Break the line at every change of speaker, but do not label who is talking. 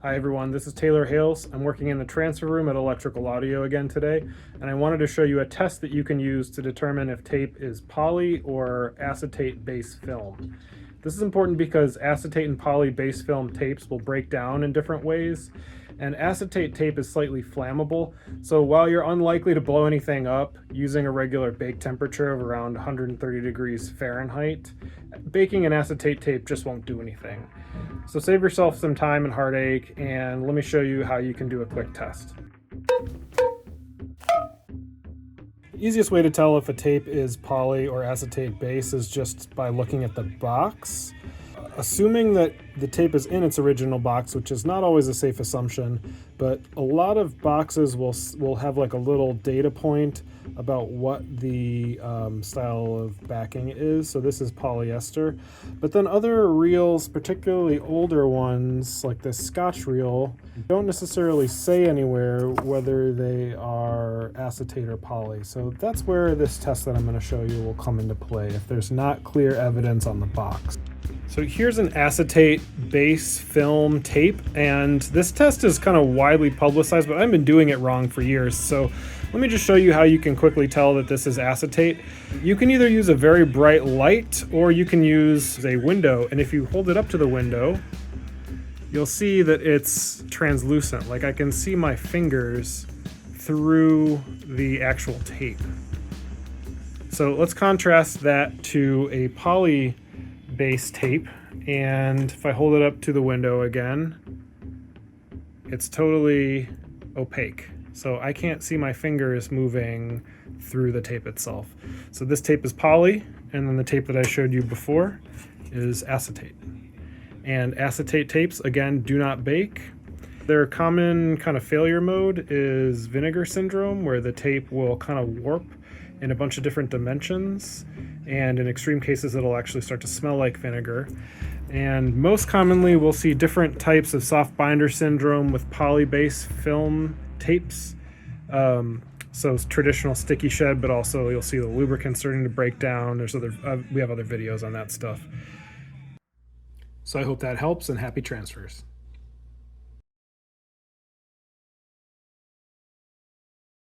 Hi everyone, this is Taylor Hales. I'm working in the transfer room at Electrical Audio again today, and I wanted to show you a test that you can use to determine if tape is poly or acetate base film. This is important because acetate and poly base film tapes will break down in different ways, and acetate tape is slightly flammable, so while you're unlikely to blow anything up using a regular bake temperature of around 130 degrees Fahrenheit, baking an acetate tape just won't do anything. So save yourself some time and heartache, and let me show you how you can do a quick test. The easiest way to tell if a tape is poly or acetate base is just by looking at the box. Assuming that the tape is in its original box, which is not always a safe assumption, but a lot of boxes will have like a little data point about what the style of backing is. So this is polyester, but then other reels, particularly older ones like this Scotch reel, don't necessarily say anywhere whether they are acetate or poly. So that's where this test that I'm going to show you will come into play if there's not clear evidence on the box. So here's an acetate base film tape, and this test is kind of widely publicized, but I've been doing it wrong for years. So let me just show you how you can quickly tell that this is acetate. You can either use a very bright light or you can use a window, and if you hold it up to the window, you'll see that it's translucent. Like I can see my fingers through the actual tape. So let's contrast that to a poly base tape, and if I hold it up to the window again, it's totally opaque, so I can't see my fingers moving through the tape itself. So this tape is poly, and then the tape that I showed you before is acetate. And acetate tapes, again, do not bake. Their common kind of failure mode is vinegar syndrome, where the tape will kind of warp in a bunch of different dimensions, and in extreme cases it'll actually start to smell like vinegar. And most commonly we'll see different types of soft binder syndrome with poly base film tapes. So traditional sticky shed, but also you'll see the lubricant starting to break down. We have other videos on that stuff. So I hope that helps, and happy transfers.